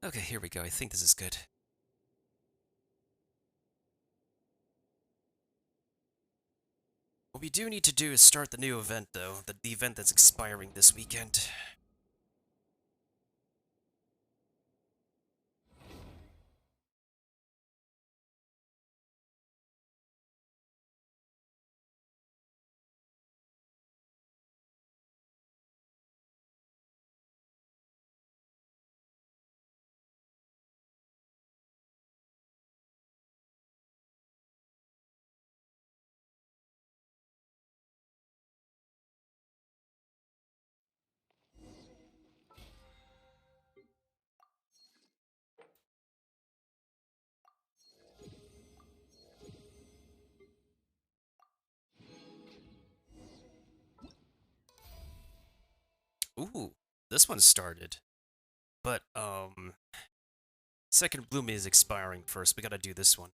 Okay, here we go. I think this is good. What we do need to do is start the new event, though. The event that's expiring this weekend. Ooh, this one started. But, second bloom is expiring first. We gotta do this one.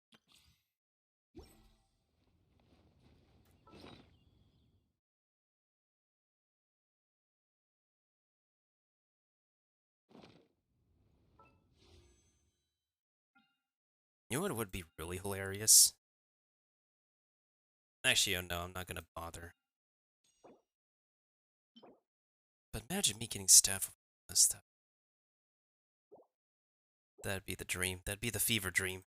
You know what would be really hilarious? Actually, oh no, I'm not gonna bother. But imagine me getting staff of this stuff. That'd be the dream. That'd be the fever dream.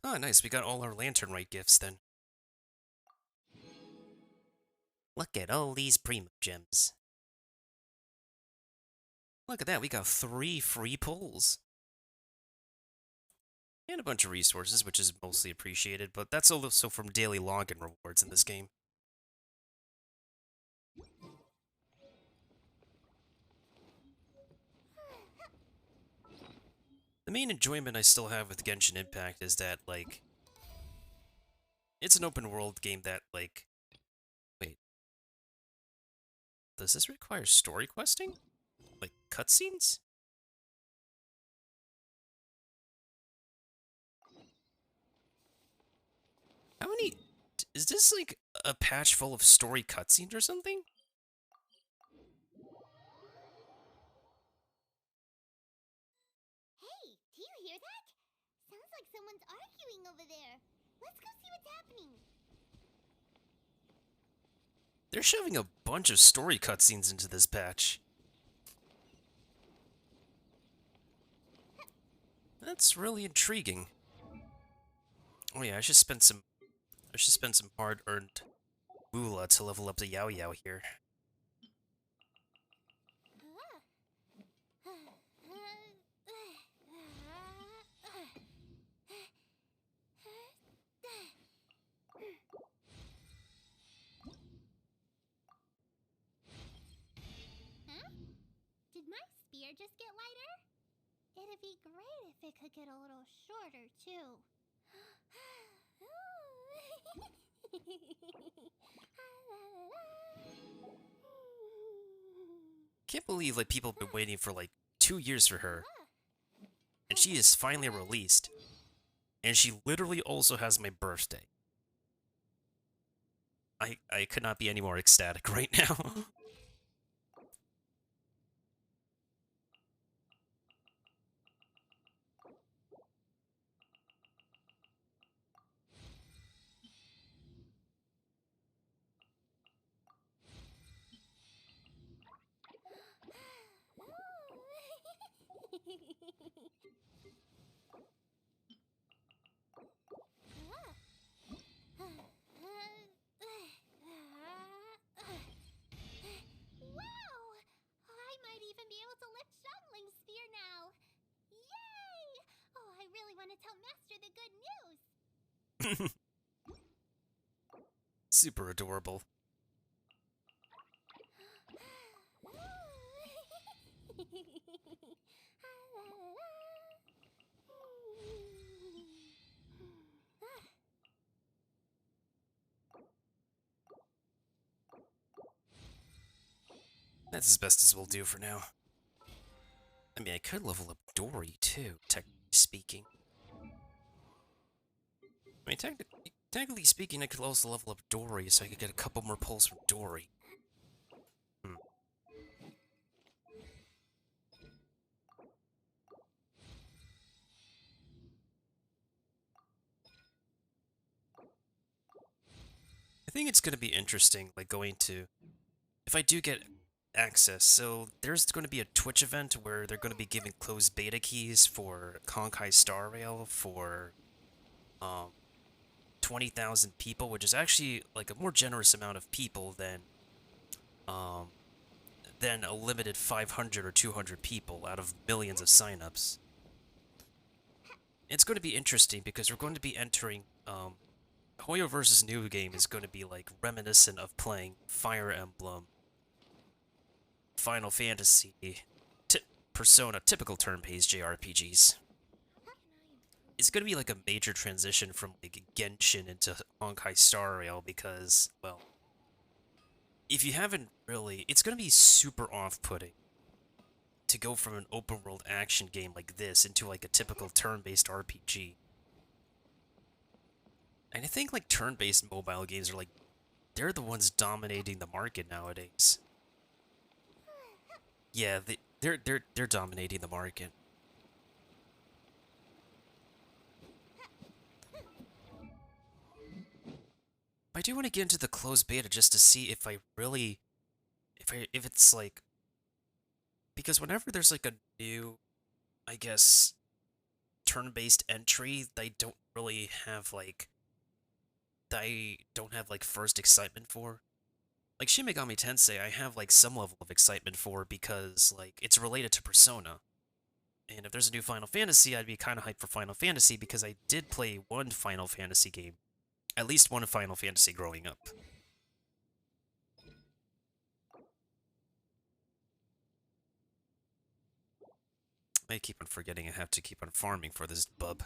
Oh, nice. We got all our Lantern Rite gifts then. Look at all these Primo Gems. Look at that. We got 3 free pulls. And a bunch of resources, which is mostly appreciated, but that's also from daily login rewards in this game. The main enjoyment I still have with Genshin Impact is that, like, it's an open world game that, like, wait, does this require story questing? Like, cutscenes? How many? Is this, like, a patch full of story cutscenes or something? Hey, do you hear that? Sounds like someone's arguing over there. Let's go see what's happening. They're shoving a bunch of story cutscenes into this patch. That's really intriguing. Oh yeah, I should spend some hard-earned moolah to level up the Yao Yao here. Huh? Did my spear just get lighter? It'd be great if it could get a little shorter, too. Can't believe like people have been waiting for like 2 years for her, and she is finally released. And she literally also has my birthday. I could not be any more ecstatic right now. Wow! I might even be able to lift Shutling's spear now! Yay! Oh, I really want to tell Master the good news! Super adorable. That's as best as we'll do for now. I mean, I could level up Dory too, technically speaking. I mean, technically speaking, I could also level up Dory so I could get a couple more pulls from Dory. Hmm. I think it's going to be interesting, like going to, if I do get access, so there's going to be a Twitch event where they're going to be giving closed beta keys for Honkai Star Rail for um 20,000 people, which is actually like a more generous amount of people um than a limited 500 or 200 people out of millions of signups. It's going to be interesting because we're going to be entering Hoyo versus New Game is going to be like reminiscent of playing Fire Emblem, Final Fantasy, Persona, typical turn-based JRPGs. It's going to be like a major transition from like Genshin into Honkai Star Rail because, well, if you haven't really, it's going to be super off-putting to go from an open-world action game like this into like a typical turn-based RPG. And I think like turn-based mobile games are like they're the ones dominating the market nowadays. Yeah, they're dominating the market. I do want to get into the closed beta just to see if I really if it's like because whenever there's like a new, I guess, turn-based entry, they don't really have like I don't have like first excitement for. Like Shin Megami Tensei, I have like some level of excitement for because like it's related to Persona. And if there's a new Final Fantasy, I'd be kind of hyped for Final Fantasy because I did play one Final Fantasy game, at least one Final Fantasy growing up. I keep on forgetting I have to keep on farming for this bub.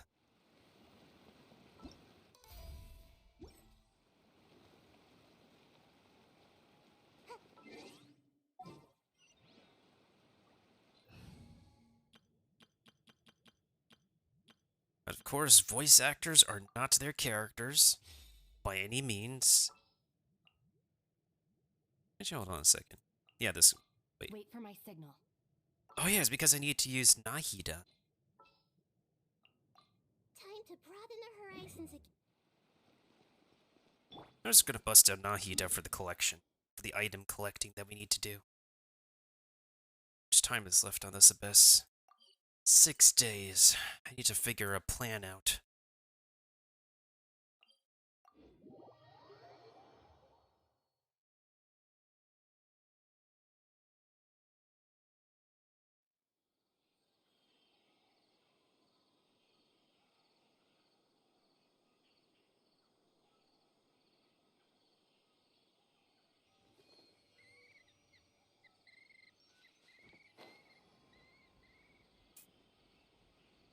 But of course, voice actors are not their characters by any means. Actually, hold on a second. Yeah, this. Wait for my signal. Oh yeah, it's because I need to use Nahida. Time to broaden the horizons again. I'm just gonna bust out Nahida for the collection, for the item collecting that we need to do. How much time is left on this abyss? 6 days. I need to figure a plan out.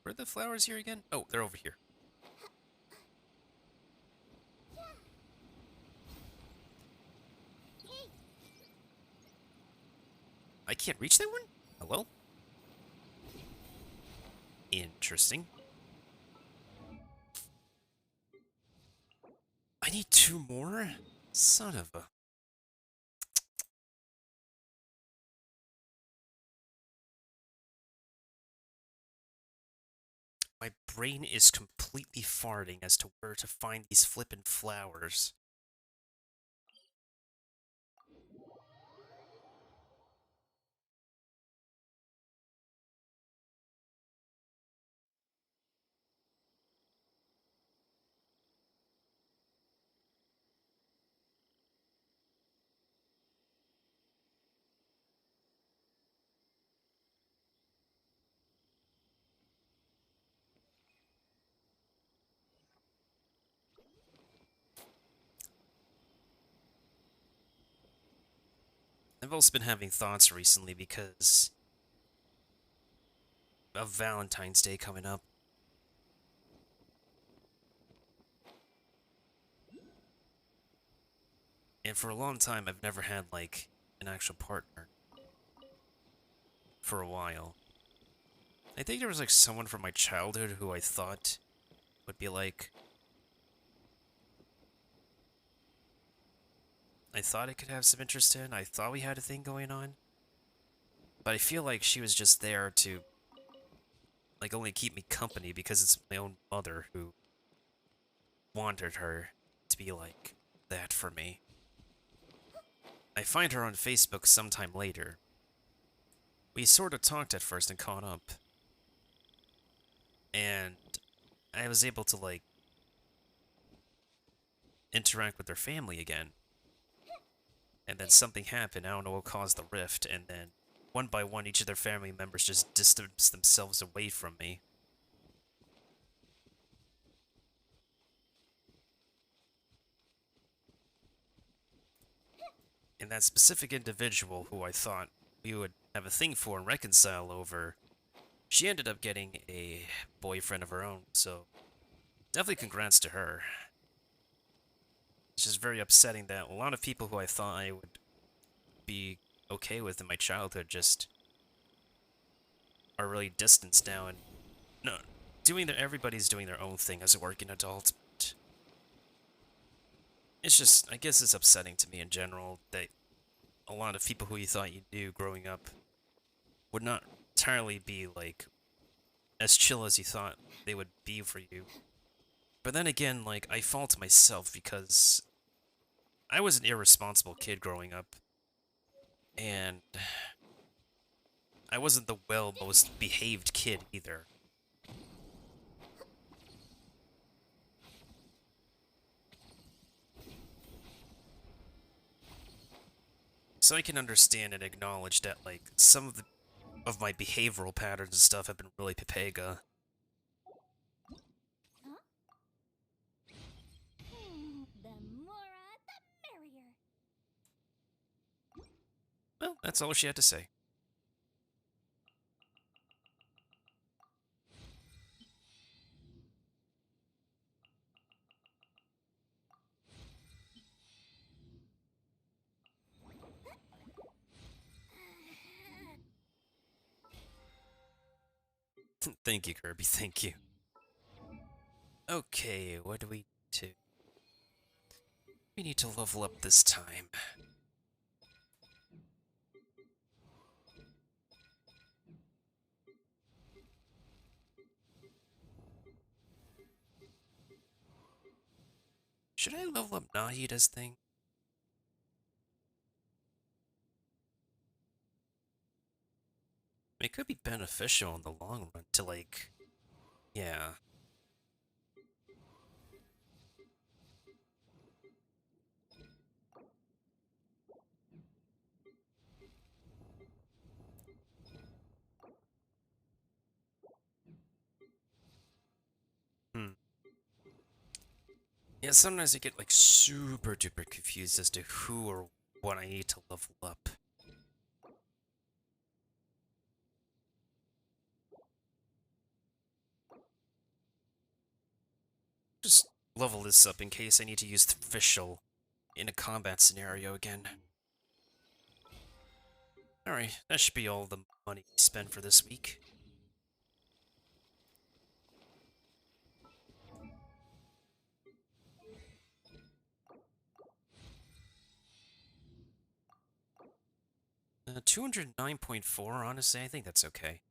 Where are the flowers here again? Oh, they're over here. Hey, I can't reach that one? Hello? Interesting. I need 2 more? Son of a... My brain is completely farting as to where to find these flippin' flowers. I've also been having thoughts recently because of Valentine's Day coming up. And for a long time, I've never had, like, an actual partner. For a while. I think there was like someone from my childhood who I thought would be like, I thought I could have some interest in. I thought we had a thing going on. But I feel like she was just there to like only keep me company because it's my own mother who wanted her to be like that for me. I find her on Facebook sometime later. We sort of talked at first and caught up. And I was able to like interact with their family again. And then something happened. I don't know what caused the rift. And then one by one, each of their family members just distanced themselves away from me. And that specific individual who I thought we would have a thing for and reconcile over, she ended up getting a boyfriend of her own, so definitely congrats to her. It's just very upsetting that a lot of people who I thought I would be okay with in my childhood just are really distanced now and no, everybody's doing their own thing as a working adult. But it's just, I guess it's upsetting to me in general that a lot of people who you thought you knew growing up would not entirely be like as chill as you thought they would be for you. But then again, like, I fault myself because I was an irresponsible kid growing up, and I wasn't the most behaved kid either. So I can understand and acknowledge that, like, some of my behavioral patterns and stuff have been really pepega. Huh? The more, the merrier. Well, that's all she had to say. Thank you, Kirby, thank you. Okay, what do we do? We need to level up this time. Should I level up Nahida's thing? It could be beneficial in the long run to, like, yeah. Hmm. Yeah, sometimes I get, like, super duper confused as to who or what I need to level up. Just level this up in case I need to use the official in a combat scenario again. Alright, that should be all the money we spend for this week. Uh, 209.4, honestly, I think that's okay.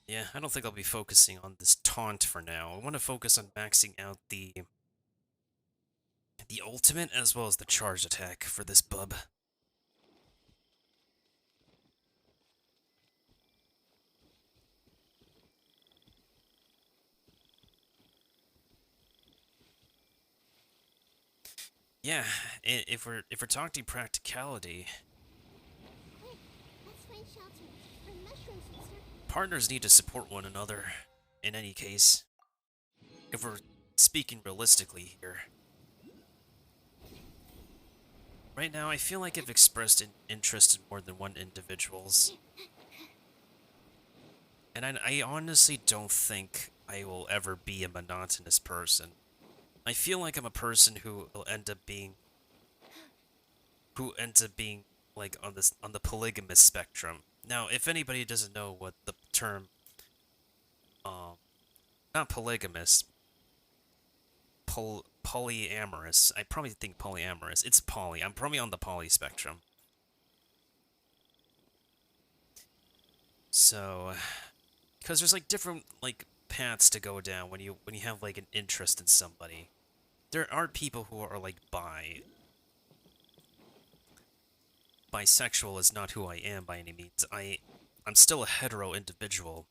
Yeah, I don't think I'll be focusing on this taunt for now. I want to focus on maxing out the ultimate as well as the charge attack for this bub. Yeah, if we're talking practicality, Quick, let's find shelter. Or mushrooms would serve. partners need to support one another. In any case, if we're speaking realistically here. Right now, I feel like I've expressed an interest in more than one individuals. And I honestly don't think I will ever be a monotonous person. I feel like I'm a person who will end up being like on the polygamous spectrum. Now, if anybody doesn't know what the term um not polygamous, polyamorous. I probably think polyamorous. It's poly. I'm probably on the poly spectrum. So, because there's like different like paths to go down when you have like an interest in somebody. There are people who are like bisexual is not who I am by any means. I'm still a hetero individual.